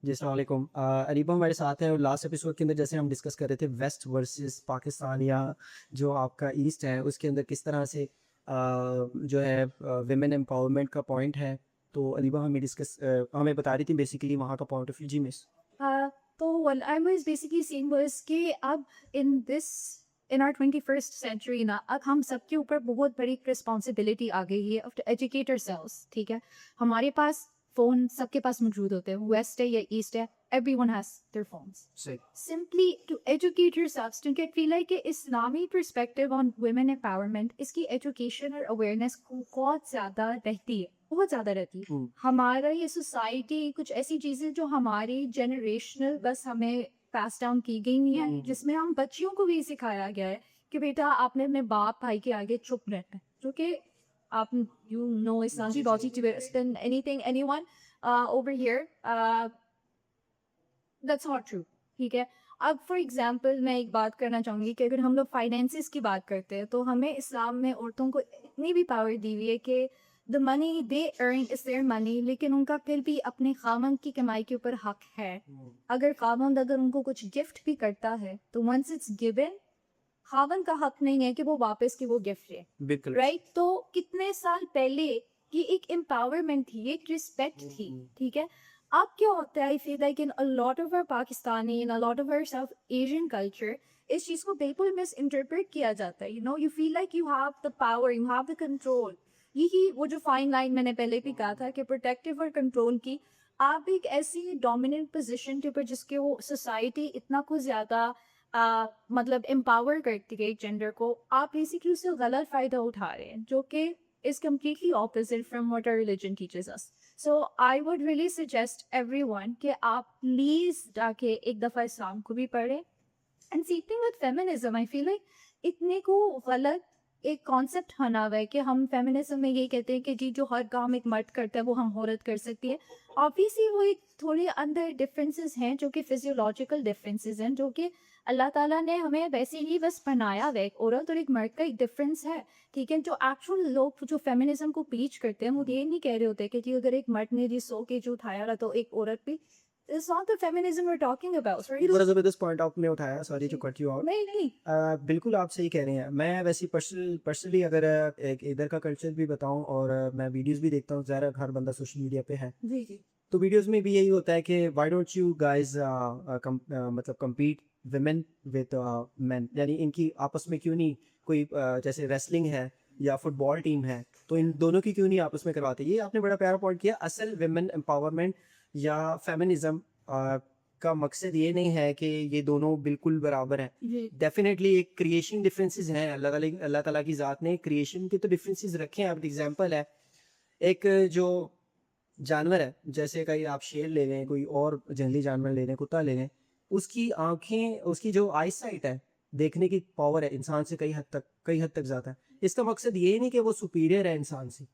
جی السلام علیکم. اریبہ ہمارے ساتھ ہیں اور لاسٹ ایپیسوڈ کے اندر جیسے ہم ڈسکس کر رہے تھے ویسٹ ورسز پاکستان یا جو آپ کا ایسٹ ہے اس کے اندر کس طرح سے جو ہے ویمن امپاورمنٹ کا پوائنٹ ہے. تو اریبہ ہمیں بتا رہی تھی بیسیکلی وہاں کا پوائنٹ آف ویو. جی مس. تو what I was basically saying was کہ اب in our 21st century نا اب ہم سب کے اوپر بہت بڑی رسپانسبلٹی آ گئی ہے to educate ourselves. ٹھیک ہے, ہمارے پاس فون سب کے پاس موجود ہوتے ہیں, ویسٹ ہے یا ایسٹ ہے, everyone has their phones. Simply to educate yourselves, کیونکہ I feel like کہ اسلامی perspective on women empowerment اس کی ایجوکیشن اور اویئرنیس بہت زیادہ رہتی ہے, بہت زیادہ رہتی ہے. ہمارا یہ سوسائٹی کچھ ایسی چیزیں جو ہماری جنریشنل بس ہمیں پاس ڈاؤن کی گئی ہیں, جس میں ہم بچیوں کو بھی سکھایا گیا ہے کہ بیٹا آپ نے اپنے باپ بھائی کے آگے چپ رہنا ہے, جو کہ آپ you know it's not about to spend anything anyone over here, that's not true. ٹھیک ہے, اب فار ایگزامپل میں ایک بات کرنا چاہوں گی کہ اگر ہم لوگ فائنینسز کی بات کرتے ہیں تو ہمیں اسلام میں عورتوں کو اتنی بھی پاور دی ہوئی ہے کہ the money they earn is their money, لیکن ان کا پھر بھی اپنے خامند کی کمائی کے اوپر حق ہے. اگر خامند اگر ان کو کچھ گفٹ بھی کرتا ہے تو once it's given, خامند کا حق نہیں ہے کہ وہ واپس کی وہ گفٹ لے. بالکل رائٹ, تو کتنے سال پہلے یہ ایک امپاورمنٹ تھی, ایک رسپیکٹ تھی. ٹھیک ہے, اب کیا ہوتا ہے, I feel like in a lot of our Pakistani, in a lot of our South Asian culture, اس چیز کو بالکل مس انٹرپریٹ کیا جاتا ہے. you feel like you have the power, you have the control. یہی وہ جو فائن لائن میں نے پہلے بھی کہا تھا کہ پروٹیکٹیو اور کنٹرول کی, آپ ایک ایسی ڈومیننٹ پوزیشن کے اوپر جس کے وہ سوسائٹی اتنا کچھ زیادہ مطلب امپاور کرتی ہے جینڈر کو, آپ بیسکلی اس سے غلط فائدہ اٹھا رہے ہیں, جو کہ is completely opposite from what our religion teaches us. So I would really suggest everyone کہ آپ پلیز جا کے ایک دفعہ اسلام کو بھی پڑھیں. And same thing with feminism, I feel like اتنے کو غلط ایک کانسیپٹ بنا ہوا ہے کہ ہم فیمنزم میں یہ کہتے ہیں کہ جی جو ہر کام ایک مرد کرتا ہے وہ ہم عورت کر سکتی ہے. آبویسلی وہ ایک تھوڑے اندر ڈفرینسز ہیں جو کہ فزیولوجیکل ڈفرینسز ہیں, جو کہ اللہ تعالیٰ نے ہمیں ویسے ہی بس بنایا ہوا ہے. ایک عورت اور ایک مرد کا ایک ڈفرینس ہے. ٹھیک ہے, جو ایکچوئل لوگ جو فیمنزم کو پیچ کرتے ہیں وہ یہ نہیں کہہ رہے ہوتے کہ جی اگر ایک مرد نے جی 100 kg اٹھایا رہا تو ایک عورت بھی. It's not the feminism we're talking about. بڑا زبردست پوائنٹ آپ نے اٹھایا, sorry to cut you out. نہیں بالکل آپ صحیح کہہ رہے ہیں. میں ویسے پرسنلی اگر ایک ادھر کا کلچر بھی بتاؤں, اور میں ویڈیوز بھی دیکھتا ہوں, ظاہر ہر بندہ سوشل میڈیا پہ ہے, جی جی تو ویڈیوز میں بھی یہی ہوتا ہے کہ وائی ڈونٹ یو گائز مطلب کمپیٹ ویمن ود مین, یعنی ان کی آپس میں کیوں نہیں کوئی جیسے ریسلنگ ہے یا فٹ بال ٹیم ہے تو ان دونوں کی کیوں نہیں آپس میں کرواتے. یہ آپ نے بڑا پیارا پوائنٹ کیا. اصل ویمن امپاورمنٹ یا فیمنزم کا مقصد یہ نہیں ہے کہ یہ دونوں بالکل برابر ہیں. ڈیفینیٹلی ایک کریشن ڈفرینسز ہیں, اللہ تعالیٰ کی ذات نے کریشن کے تو ڈفرینسز رکھے ہیں. اب ایگزامپل ہے, ایک جو جانور ہے, جیسے کہ آپ شیر لے لیں, کوئی اور جنگلی جانور لے لیں, کتا لے لیں, اس کی آنکھیں, اس کی جو آئی سائٹ ہے, دیکھنے کی پاور ہے انسان سے کئی حد تک زیادہ ہے. اس کا مقصد یہ نہیں کہ وہ سپیریئر ہے انسان سے.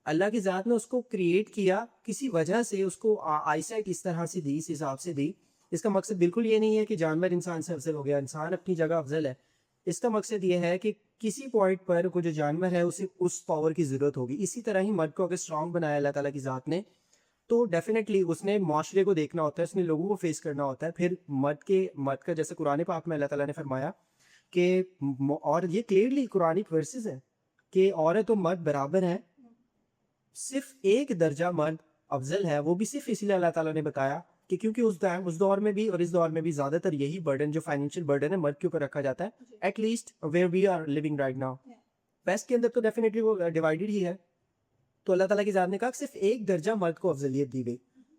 اللہ کی ذات نے اس کو کریٹ کیا کسی وجہ سے, اس کو آئی سائٹ اس طرح سے دی, اس حساب سے دی. اس کا مقصد بالکل یہ نہیں ہے کہ جانور انسان سے افضل ہو گیا, انسان اپنی جگہ افضل ہے. اس کا مقصد یہ ہے کہ کسی پوائنٹ پر کوئی جو جانور ہے اسے اس پاور کی ضرورت ہوگی. اسی طرح ہی مرد کو اگر اسٹرانگ بنایا اللہ تعالیٰ کی ذات نے, تو ڈیفینیٹلی اس نے معاشرے کو دیکھنا ہوتا ہے, اس نے لوگوں کو فیس کرنا ہوتا ہے. پھر مرد کا جیسے قرآن پاک میں اللہ تعالیٰ نے فرمایا کہ, اور یہ کلیئرلی قرآنک ورسز ہیں کہ عورت و مرد برابر ہیں, صرف ایک درجہ مرد افضل ہے. وہ بھی صرف اسی لیے اللہ تعالیٰ نے بتایا کہ کیونکہ اس دور میں بھی اور اس دور میں بھی زیادہ تر یہی برڈن, جو فائنینشیل برڈن ہے, مرد کے اوپر رکھا جاتا ہے. At least where we are living right now. West کے اندر تو ڈیفینیٹلی وہ ڈیوائڈیڈ ہی ہے. تو اللہ تعالیٰ کی ذات نے کہا صرف ایک درجہ مرد کو افضلیت دی گئی.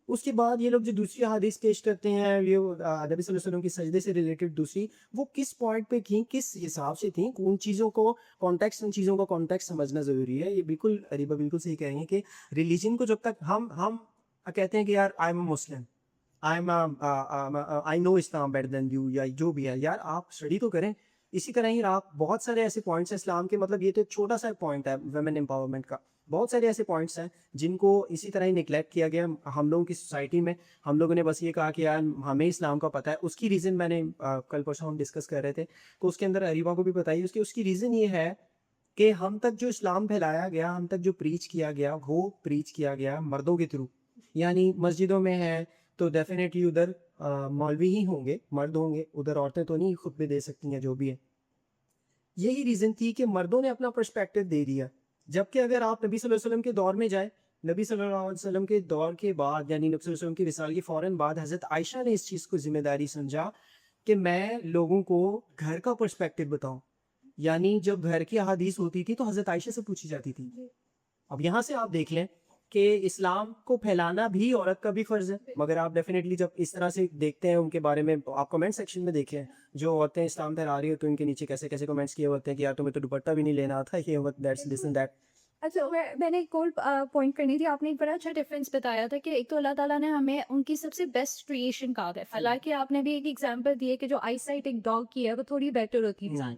اس کے بعد یہ لوگ جو دوسری حدیث پیش کرتے ہیں, یہ نبی صلی اللہ علیہ وسلم کی سجدے سے ریلیٹڈ دوسری, وہ کس پوائنٹ پہ تھیں, کس حساب سے تھیں, ان چیزوں کو کانٹیکسٹ سمجھنا ضروری ہے. یہ بالکل اریبہ بالکل صحیح کہیں گے کہ ریلیجن کو جب تک ہم کہتے ہیں کہ یار I am a Muslim, I know Islam better than you, یا جو بھی ہے, یار آپ اسٹڈی تو کریں. اسی طرح ہی آپ بہت سارے ایسے پوائنٹس ہیں اسلام کے, مطلب یہ تو چھوٹا سا پوائنٹ ہے ویمن امپاورمنٹ کا, بہت سارے ایسے پوائنٹس ہیں جن کو اسی طرح ہی نگلیکٹ کیا گیا ہم لوگوں کی سوسائٹی میں. ہم لوگوں نے بس یہ کہا کہ یار ہمیں اسلام کا پتہ ہے. اس کی ریزن میں نے کل پرسوں ہم ڈسکس کر رہے تھے, تو اس کے اندر اریبہ کو بھی بتائی. اس کی ریزن یہ ہے کہ ہم تک جو اسلام پھیلایا گیا, ہم تک جو پریچ کیا گیا, وہ پریچ کیا گیا مردوں کے تھرو. یعنی مسجدوں میں ہے تو ڈیفینیٹلی ادھر مولوی ہی ہوں گے, مرد ہوں گے, ادھر عورتیں تو نہیں خطبے دے سکتی ہیں جو بھی ہے. یہی ریزن تھی کہ مردوں نے اپنا پرسپیکٹو دے دیا. جبکہ اگر آپ نبی صلی اللہ علیہ وسلم کے دور میں جائیں, نبی صلی اللہ علیہ وسلم کے دور کے بعد, یعنی نبی صلی اللہ علیہ وسلم کی وصال کے فوراً بعد حضرت عائشہ نے اس چیز کو ذمہ داری سمجھا کہ میں لوگوں کو گھر کا پرسپیکٹو بتاؤں. یعنی جب گھر کی احادیث ہوتی تھی تو حضرت عائشہ سے پوچھی جاتی تھی. اب یہاں سے آپ دیکھ لیں کہ اسلام کو پھیلانا بھی عورت کا بھی فرض ہے, مگر آپ ڈیفینیٹلی جب اس طرح سے دیکھتے ہیں ان کے بارے میں, آپ کمنٹ سیکشن میں دیکھیں جو عورتیں اسلام پھیلا رہی ہیں تو ان کے نیچے کیسے کیسے کمنٹس کیے ہوتے ہیں کہ یار تمہیں تو دوپٹہ بھی نہیں لینا آتا, یہ دیٹس دس اینڈ دیٹ. اچھا, میں نے ایک اور پوائنٹ کرنی تھی. آپ نے ایک بڑا اچھا ڈفرینس بتایا تھا کہ ایک تو اللہ تعالیٰ نے ہمیں ان کی سب سے بیسٹ کریشن کہا ہے. حالانکہ آپ نے بھی ایک ایگزامپل دی ہے کہ جو آئی سائٹ ایک ڈاگ کی ہے وہ تھوڑی بیٹر ہوتی ہے انسان.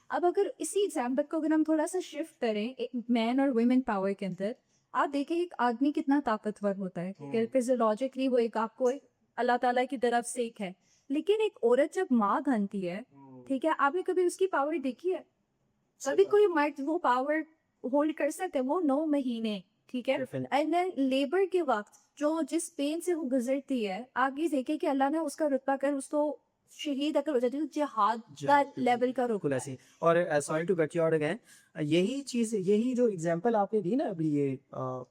اب اگر اسی ایگزامپل کو اگر ہم تھوڑا سا شفٹ کریں ایک مین اور ویمن پاور کے اندر, آپ دیکھیں ایک آدمی کتنا طاقتور ہوتا ہے کہ فزیولوجیکلی وہ ایک آپ کو اللہ تعالیٰ کی طرف سے ایک ہے, لیکن ایک عورت جب ماں بنتی ہے, ٹھیک ہے, آپ نے کبھی اس کی پاور دیکھی ہے؟ کبھی کوئی مرد وہ پاور ہولڈ کر سکتے, وہ 9 مہینے, ٹھیک ہے, اینڈ دین لیبر کے وقت جو جس پین سے وہ گزرتی ہے, آپ یہ دیکھیں کہ اللہ نے اس کا رتبہ کر اس کو شہید اگر ہو جاتی ہے جہاد کا لیول کا رتبہ ہے. اور sorry to cut you out again, یہی چیز, یہی جو اگزامپل آپ نے دی نا ابھی یہ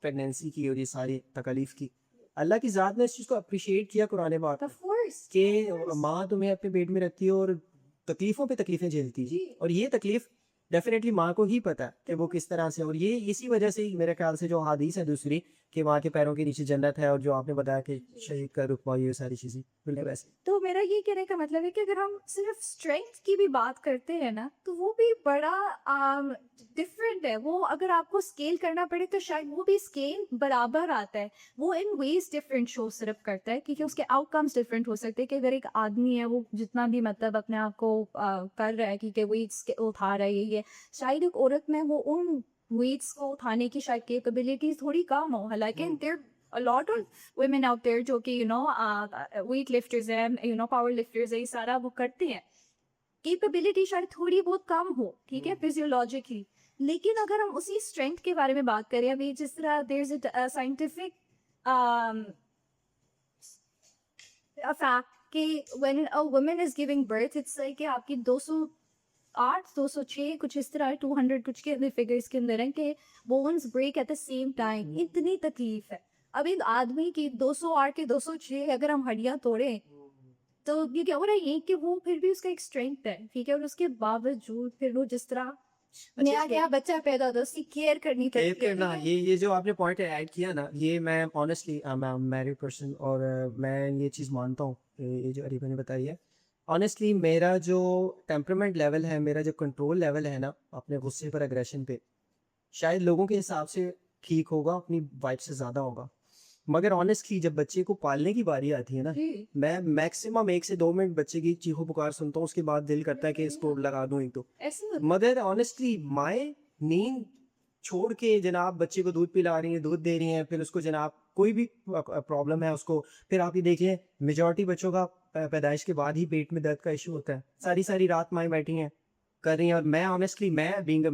پریگنینسی کی اور یہ ساری تکالیف کی, اللہ کی ذات نے اس چیز کو اپریشیٹ کیا قرآن پاک Of course. کہ ماں تمہیں اپنے پیٹ میں رکھتی ہے اور تکلیفوں پہ تکلیفیں جھیلتی ہے, اور یہ تکلیف ڈیفینیٹلی ماں کو ہی پتا ہے کہ وہ کس طرح سے, اور یہ اسی وجہ سے میرے خیال سے جو حدیث ہے دوسری کہ ماں کے پیروں کے نیچے جنت ہے, اور جو آپ نے بتایا کہ شہید کا رتبہ, یہ ساری چیزیں بالکل ایسے. تو میرا یہ کہنے کا مطلب ہے کہ اگر ہم صرف اسٹرینتھ کی بھی بات کرتے ہیں نا تو وہ بھی بڑا ڈفرینٹ ہے. وہ اگر آپ کو اسکیل کرنا پڑے تو شاید وہ بھی اسکیل برابر آتا ہے, وہ ان ویز ڈفرینٹ شو صرف کرتا ہے کیونکہ اس کے آؤٹ کمس ڈفرینٹ ہو سکتے ہیں. کہ اگر ایک آدمی ہے وہ جتنا بھی مطلب اپنے آپ کو کر رہا ہے کیونکہ ویٹس اٹھا رہا ہے, یہ شاید ایک عورت میں وہ ان ویٹس کو اٹھانے کی شاید کیپیبلٹیز تھوڑی کم ہو. حالانکہ a lot of women out there جو کہ weight lifters ہیں, power lifters ہیں, یہ سارا وہ کرتے ہیں, کیپیبلٹی شاید تھوڑی بہت کم ہو, ٹھیک ہے, فزیولوجیکلی. لیکن اگر ہم اسی اسٹرینتھ کے بارے میں بات کریں, ابھی جس طرح دیر از اے سائنٹیفک فیکٹ کہ when a woman is giving birth it's like کہ آپ کی 208 206 کچھ اس طرح 200 کچھ کے فگرس کے اندر ہیں کہ bones break at the same time. اتنی تکلیف ہے. اب ایک آدمی کی 208 کے 206 اگر ہم ہڈیاں توڑیں تو یہ کیا ہو رہا ہے, یہ کہ وہ پھر بھی اس کا ایک اسٹرینتھ ہے, ٹھیک ہے, اور اس کے باوجود پھر وہ جس طرح نیا نیا بچہ پیدا ہوتا ہے اس کی کیئر کرنی پڑتی ہے. یہ جو آپ نے پوائنٹ ایڈ کیا نا, یہ میں آنیسٹلی میریڈ پرسن, اور میں یہ چیز مانتا ہوں یہ جو عریبہ نے بتائی ہے. آنیسٹلی میرا جو ٹیمپرمنٹ لیول ہے, میرا جو کنٹرول لیول ہے نا اپنے غصے پر, اگریشن پہ, شاید لوگوں کے حساب سے ٹھیک ہوگا, اپنی وائف سے زیادہ ہوگا. مگر آنیسٹلی جب بچے کو پالنے کی باری آتی ہے نا, میں میکسیمم 1 سے 2 منٹ بچے کی چیخو پکار سنتا ہوں, اس کے بعد دل کرتا ہے کہ اس کو لگا دوں ایک. تو مگر آنیسٹلی مائیں نیند چھوڑ کے جناب بچے کو دودھ پلا رہی ہیں, دودھ دے رہی ہیں, پھر اس کو جناب کوئی بھی پرابلم ہے اس کو, پھر آپ یہ دیکھیں میجورٹی بچوں کا پیدائش کے بعد ہی پیٹ میں درد کا ایشو ہوتا ہے. ساری رات مائیں بیٹھی ہیں کر رہی ہیں, اور میں آنیسٹلی میں being a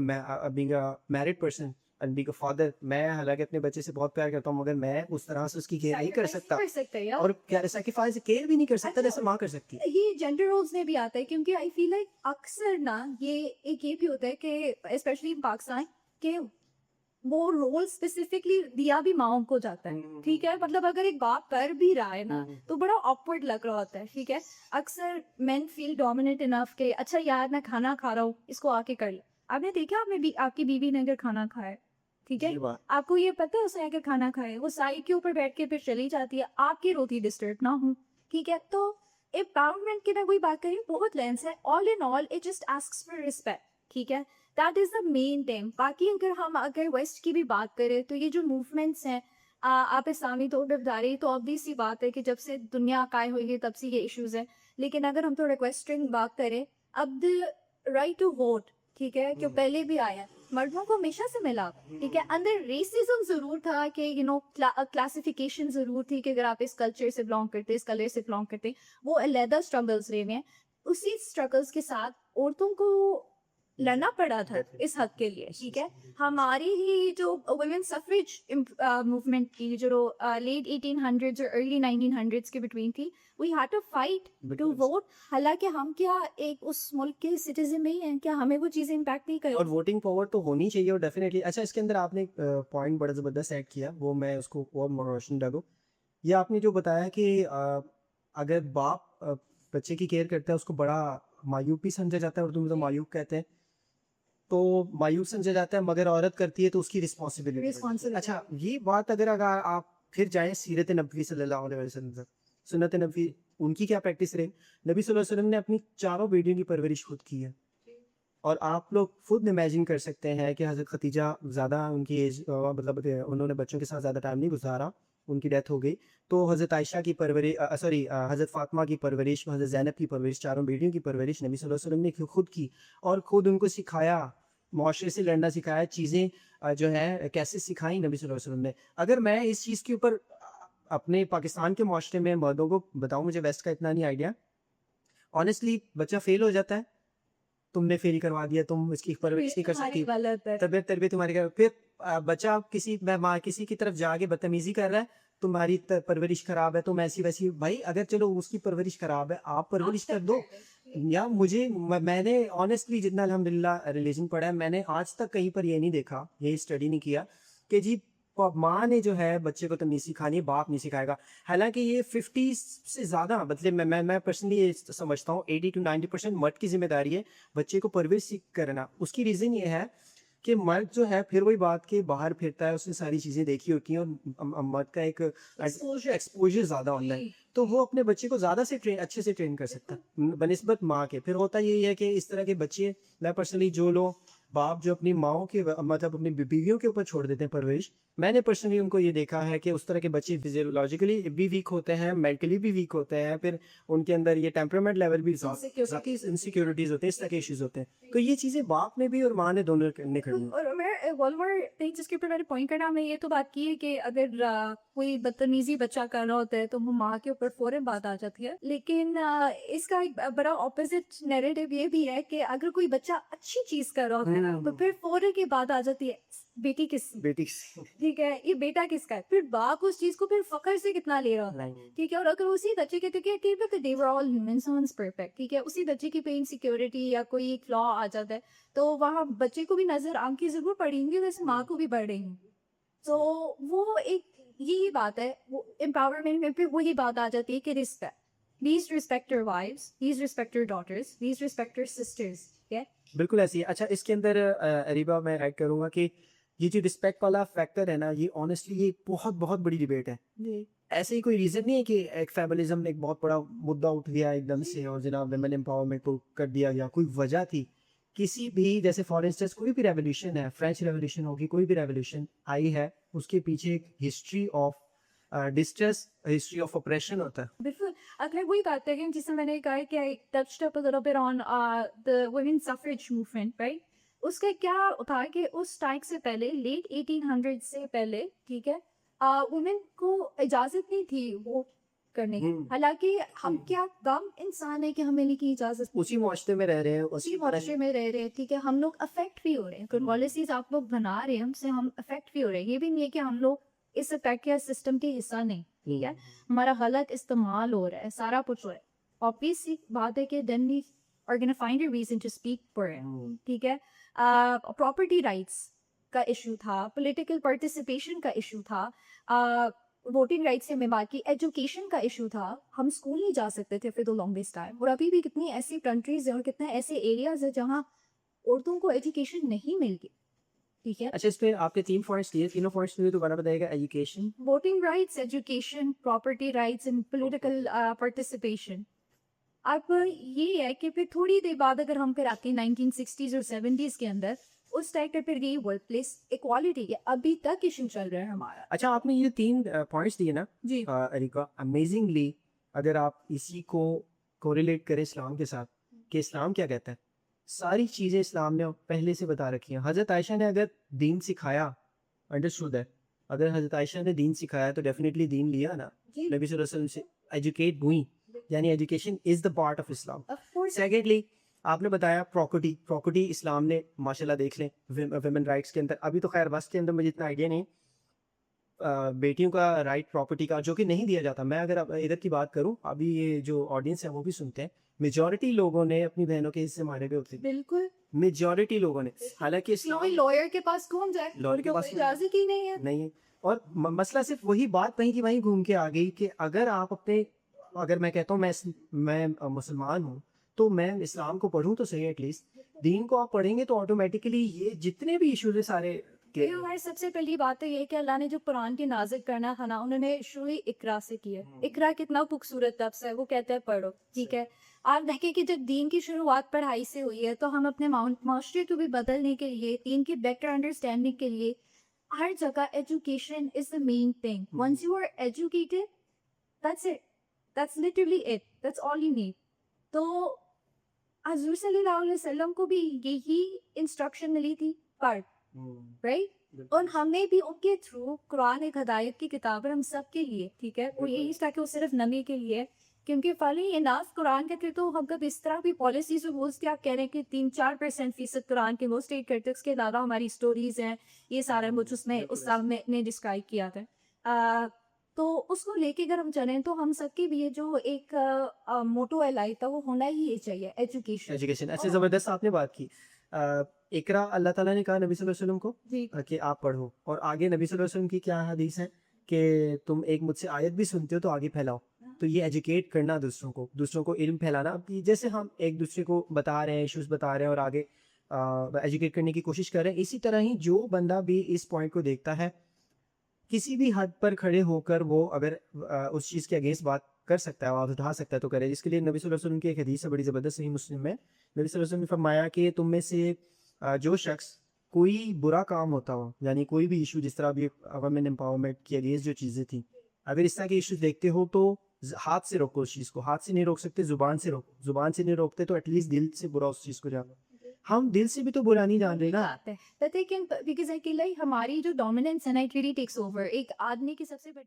married person and being a father, میں حالانکہ اپنے بچے سے بہت پیار کرتا ہوں, مگر میں اس طرح سے اس کی کیئر نہیں کر سکتا, اور سیکریفائس کیئر بھی نہیں کر سکتا جیسے ماں کر سکتی ہے. یہ جینڈر رولز میں بھی آتا ہے کیونکہ آئی فیل لائک اکثر نا یہ ایک یہ بھی ہوتا ہے کہ اسپیشلی ان پاکستان کہ وہ رول اسپیسیفکلی دیا بھی ماؤں کو جاتا ہے, ٹھیک ہے, مطلب اگر ایک باپ کر بھی رہا ہے نا تو بڑا آکورڈ لگ رہا ہوتا ہے, ٹھیک ہے. اکثر مین فیل ڈومیننٹ انف کہ اچھا یار میں کھانا کھا رہا ہوں, اس کو آ کے کر لو. آپ نے دیکھا آپ کی بیوی نے اگر کھانا کھایا, ٹھیک ہے, آپ کو یہ پتا ہے اس نے اگر کھانا کھایا وہ سائڈ کے اوپر بیٹھ کے پھر چلی جاتی ہے, آپ کی روٹی ڈسٹرب نہ ہوں, ٹھیک ہے. تو امپاورمنٹ کی میں کوئی بات کریں بہت لینس ہے, all in all it just asks for respect, ٹھیک ہے, that is the main thing. باقی اگر ویسٹ کی بھی بات کریں تو یہ جو موومنٹس ہیں آپ اسلامی طور پہ بتا رہی, تو obvious سی بات ہے کہ جب سے دنیا قائم ہوئی ہے تب سے یہ ایشوز ہیں. لیکن اگر ہم تھوڑا ویسٹرن بات کریں, اب رائٹ ٹو ووٹ, ٹھیک ہے, جو پہلے بھی آیا مردوں کو ہمیشہ سے ملا, ٹھیک ہے. اندر ریسزم ضرور تھا کہ کلاسیفیکیشن ضرور تھی کہ اگر آپ اس کلچر سے بلانگ کرتے, اس کلر سے بلانگ کرتے, وہ علیحدہ اسٹرگلس رہے ہیں. اسی اسٹرگلس کے ساتھ عورتوں کو لڑنا پڑا تھا اس حق کے لیے, ٹھیک ہے. ہماری ہی جو ویمن سفریج موومنٹ تھی جو لیٹ 1800s اور ارلی 1900s کے بٹوین تھی, we had to fight to vote. حالانکہ ہم کیا ایک اس ملک کے سٹیزن نہیں ہیں, کیا ہمیں وہ چیزیں امپیکٹ نہیں کریں؟ اور ووٹنگ پاور تو ہونی چاہیے, اور ڈیفینیٹلی. اچھا, اس کے اندر آپ نے ایک پوائنٹ بڑا زبردست ایڈ کیا, وہ میں اس کو اور روشن ڈالوں. یہ آپ نے جو بتایا کہ اگر باپ بچے کی کیئر کرتا ہے اس کو بڑا مایوب بھی سمجھا جاتا ہے, اردو میں تو مایوب کہتے ہیں, تو مایوب سمجھا جاتا ہے, مگر عورت کرتی ہے تو اس کی رسپانسبلٹی. اچھا, یہ بات اگر آپ پھر جائیں سیرت نبوی صلی اللہ علیہ وسلم, سنت نبوی, ان کی کیا پریکٹس رہی. نبی صلی اللہ علیہ وسلم نے اپنی چاروں بیٹیوں کی پرورش خود کی ہے, اور آپ لوگ خود امیجن کر سکتے ہیں کہ حضرت ختیجہ زیادہ ان کی ایج, مطلب انہوں نے بچوں کے ساتھ زیادہ ٹائم نہیں گزارا, ان کی ڈیتھ ہو گئی. تو حضرت عائشہ کی پرورش, حضرت فاطمہ کی پرورش, حضرت زینب کی پرورش, چاروں بیٹیوں کی پرورش نبی صلی اللہ علیہ وسلم نے خود کی, اور خود ان کو سکھایا, معاشرے سے لڑنا سکھایا, چیزیں جو ہے کیسے سکھائیں نبی صلی اللہ علیہ وسلم نے. اگر میں اس چیز کے اوپر اپنے پاکستان کے معاشرے میں مردوں کو بتاؤں, مجھے ویسٹ کا اتنا نہیں آئیڈیا, آنیسٹلی بچہ فیل ہو جاتا ہے, تم نے فیل کروا دیا, تم اس کی پرورش نہیں کر سکتی, طبیعت تربیت تمہاری, پھر بچہ کسی کی طرف جا کے بدتمیزی کر رہا ہے, تمہاری پرورش خراب ہے, تم ایسی ویسی. بھائی اگر چلو اس کی پرورش خراب ہے, آپ پرورش کر دو. یا میں نے آنیسٹلی جتنا الحمدللہ ریلیجن پڑھا ہے, میں نے آج تک کہیں پر یہ نہیں دیکھا, یہ اسٹڈی نہیں کیا کہ جی ماں نے جو ہے بچے کو تمیز سکھانی ہے, باپ نہیں سکھائے گا. حالانکہ یہ 50 سے زیادہ, مطلب میں پرسنلی یہ سمجھتا ہوں 80 to 90% مرد کی ذمہ داری ہے بچے کو پرورش کرنا. اس کی ریزن یہ ہے کہ مرد جو ہے پھر وہی بات کہ باہر پھرتا ہے, اس نے ساری چیزیں دیکھی ہوتی ہیں, اور مرد کا ایک ایکسپوجر زیادہ ہوتا ہے, تو وہ اپنے بچے کو زیادہ سے اچھے سے ٹرین کر سکتا ہے بنسبت ماں کے. پھر ہوتا یہی ہے کہ اس طرح کے بچے, میں پرسنلی جو لوگ باپ جو اپنی ماؤں کے مطلب اپنی بیویوں کے اوپر چھوڑ دیتے ہیں پرورش, میں نے پرسنلی ان کو یہ دیکھا ہے کہ اس طرح کے بچے فزیولوجیکلی بھی ویک ہوتے ہیں, مینٹلی بھی ویک ہوتے ہیں, پھر ان کے اندر یہ ٹیمپرامنٹ لیول بھی ذاتی انسیکیورٹیز ہوتے ہیں, اس طرح کے ایشوز ہوتے ہیں. تو یہ چیزیں باپ نے بھی اور ماں نے دونوں نے کرنی. اور میں ون مور تھنگ جس کے اوپر میں نے پوائنٹ کرنا, میں یہ تو بات کی ہے کہ اگر کوئی بدتمیزی بچہ کر رہا ہوتا ہے تو وہ ماں کے اوپر فوراً بات آ جاتی ہے, لیکن اس کا ایک بڑا اپوزٹ نیریٹو یہ بھی ہے کہ اگر کوئی بچہ اچھی چیز کر رہا ہوتا ہے تو پھر فوراً کی بات آ جاتی ہے بیٹی کس, ٹھیک ہے, یہ بیٹا کس کا ہے. پھر باپ اس چیز کو پھر فخر سے کتنا لے رہا ہوتا ہے, ٹھیک ہے. اور اگر اسی بچے کے ٹھیک ہے, اسی بچے کی پہ انسیکیورٹی یا کوئی ایک فلا آ جاتا ہے تو وہاں بچے کو بھی نظر آنکھ کی ضرور پڑیں گی, ویسے ماں کو بھی پڑیں گی. تو وہ ایک یہی بات ہے, وہ امپاورمنٹ میں پھر وہی بات آ جاتی ہے کہ respect, please respect your wives, please respect your daughters, please respect your sisters. بالکل ایسی ہے. اچھا, اس کے اندر اریبا میں ایڈ کروں گا کہ یہ جو رسپیکٹ والا فیکٹر ہے نا, یہ آنیسٹلی یہ بہت بہت بڑی ڈبیٹ ہے. ایسے ہی کوئی ریزن نہیں ہے کہ ایک فیمنزم نے ایک بہت بڑا مدعا اٹھ گیا ایک دم سے اور جناب ویمن امپاورمنٹ کو کر دیا گیا. کوئی وجہ تھی کسی بھی, جیسے فار انسٹنس کوئی بھی ریولیوشن ہے, فرینچ ریولیوشن ہوگی, کوئی بھی ریولیوشن آئی ہے, اس کے پیچھے ایک history of distress, history of oppression ہوتا ہے. بالکل. اگر وہی بات ہے جس میں نے کہا کہ I touched up a little bit on the women suffrage movement, right? اس کا کیا تھا کہ اس ٹائم سے پہلے, لیٹ 1800 سے پہلے, ٹھیک ہے, وومن کو اجازت نہیں تھی وہ کرنے کی. حالانکہ ہم کیا کم انسان ہے کہ ہمیں نہیں کی اجازت, اسی معاشرے میں رہ رہے ہیں, اسی معاشرے میں رہ رہے ہیں, ٹھیک ہے. ہم لوگ افیکٹ بھی ہو رہے ہیں, پالیسیز آپ لوگ بنا رہے ہیں, ہم سے ہم افیکٹ بھی ہو رہے ہیں. یہ بھی نہیں ہے کہ ہم لوگ اس افیکٹ یا سسٹم کے حصہ نہیں, ٹھیک ہے. ہمارا غلط استعمال ہو رہا ہے, سارا کچھ ہو رہا ہے. obvious بات ہے کہ then we are gonna find a reason to speak for it, ٹھیک ہے. پراپرٹی رائٹس کا ایشو تھا, پولیٹیکل پارٹیسپیشن کا ایشو تھا, ووٹنگ رائٹس سے میں بات کی, ایجوکیشن کا ایشو تھا. ہم اسکول نہیں جا سکتے تھے فور دا لانگسٹ ٹائم, اور ابھی بھی کتنی ایسی کنٹریز ہیں اور کتنے ایسے ایریاز ہیں جہاں عورتوں کو ایجوکیشن نہیں ملتی, ٹھیک ہے. اچھا, اس پہ آپ نے 3 پوائنٹس لیے, تینوں پوائنٹس میں دوبارہ بتائے گا. Education, voting rights, education, property rights and political participation. اب یہ ہے کہ پھر تھوڑی دیر بعد اگر ہم پھر آتے ہیں 1960s اور 70s کے اندر, اس ٹائم پہ پھر یہ ورک پلیس ایکوالٹی ہے, ابھی تک ایشو چل رہا ہے ہمارا. اچھا, آپ نے یہ 3 پوائنٹس دیے نا جی, اریکا, امیزنگلی اگر آپ اسی کو کوریلیٹ کریں اسلام کے ساتھ کہ اسلام کیا کہتا ہے, ساری چیزیں اسلام نے پہلے سے بتا رکھی ہیں. حضرت عائشہ نے اگر دین سکھایا, انڈرسٹوڈ ہے, اگر حضرت عائشہ نے دین سکھایا تو ڈیفینیٹلی دین لیا نا, نبی صلی اللہ علیہ وسلم سے ایجوکیٹ ہوئی, یعنی education is the part of Islam. Secondly آپ نے بتایا پراپرٹی اسلام نے ماشاءاللہ دیکھ لیں ویمن رائٹس کے اندر، ابھی تو خیر وسط کے اندر مجھے اتنا آئیڈیا نہیں بیٹیوں کا رائٹ پراپرٹی کا جو کہ نہیں دیا جاتا. میں اگر ادھر کی بات کروں، ابھی یہ جو آڈینس ہے وہ بھی سنتے ہیں، میجورٹی لوگوں نے اپنی بہنوں کے حصے مارے ہوئے ہوتے ہیں، بالکل میجورٹی لوگوں نے. حالانکہ لوئر کے پاس کون جائے، لوئر کے پاس اجازت ہی نہیں ہے. نہیں ہے. اور مسئلہ صرف وہی بات وہیں کی وہیں گھوم کے آ گئی کہ اگر میں کہتا ہوں میں مسلمان ہوں تو میں اسلام کو پڑھوں تو صحیح، ایٹ لیسٹ دین کو آپ پڑھیں گے تو آٹومیٹیکلی یہ جتنے بھی ایشوز ہیں سارے. ہماری سب سے پہلی بات تو یہ کہ اللہ نے جو قرآن کی نازل کرنا تھا نا، انہوں نے شروع ہی اقرا سے کی ہے. اقرا کتنا خوبصورت لفظ ہے، وہ کہتا ہے پڑھو. ٹھیک ہے، آپ دیکھیں کہ جب دین کی شروعات پڑھائی سے ہوئی ہے تو ہم اپنے معاشرے کو بھی بدلنے کے لیے، دین کی بیٹر انڈرسٹینڈنگ کے لیے ہر جگہ education is the main thing. Once you are educated, that's it, that's literally it, that's all you need. تو حضور صلی اللہ علیہ وسلم کو بھی یہی انسٹرکشن ملی تھی، پڑھ، رائٹ. اور ہمیں بھی ان کے تھرو قرآن ایک ہدایت کی کتاب ہے ہم سب کے لیے. ٹھیک ہے، وہ یہی تھا کہ وہ صرف نبی کے لیے، کیونکہ فلی اناف قرآن کہتے تو ہم کب اس طرح بھی پالیسیز رولس کے آپ کہہ رہے ہیں کہ 3-4% قرآن کے وہ اسٹیٹ کرتے، اس کے علاوہ ہماری اسٹوریز ہیں، یہ سارا کچھ اس میں اسلام نے ڈسکرائب کیا تھا. تو اس کو لے کے اگر ہم چلیں تو ہم سب کے لیے جو ایک موٹو ہے لائف کا، وہ ہونا ہی چاہیے، ایجوکیشن. اچھا زبردست آپ نے بات کی. اقرا اللہ تعالیٰ نے کہا نبی صلی اللہ علیہ وسلم کو جی کہ آپ پڑھو، اور آگے نبی صلی اللہ علیہ وسلم کی کیا حدیث ہے کہ تم ایک مجھ سے آیت بھی سنتے ہو تو آگے پھیلاؤ. تو یہ ایجوکیٹ کرنا دوسروں کو علم پھیلانا، جیسے ہم ایک دوسرے کو بتا رہے ہیں، ایشوز بتا رہے ہیں اور آگے ایجوکیٹ کرنے کی کوشش کر رہے ہیں، اسی طرح ہی جو بندہ بھی اس پوائنٹ کو دیکھتا ہے کسی بھی حد پر کھڑے ہو کر وہ اگر اس چیز کے اگینسٹ بات کر سکتا ہے، آواز اٹھا سکتا ہے تو کرے. جس کے لیے نبی صلی اللہ علیہ وسلم کی ایک حدیث ہے بڑی زبردست، صحیح مسلم میں نبی صلی اللہ علیہ وسلم نے فرمایا کہ تم میں سے جو شخص کوئی برا کام ہوتا ہو، یعنی کوئی بھی ایشو، جس طرح بھی ویمن امپاورمنٹ کے اگینسٹ جو چیزیں تھیں، اگر اس طرح کے ایشوز دیکھتے ہو تو ہاتھ سے روکو اس چیز کو. ہاتھ سے نہیں روک سکتے، زبان سے روکو. زبان سے نہیں روکتے تو ایٹ لیسٹ دل سے برا اس چیز کو جانو. ہم دل سے بھی تو برا نہیں جان رہے نا. ہماری جو ڈومیننس ہے نا، اٹ ریلی ٹیکس اوور. ایک آدمی کی سب سے بڑی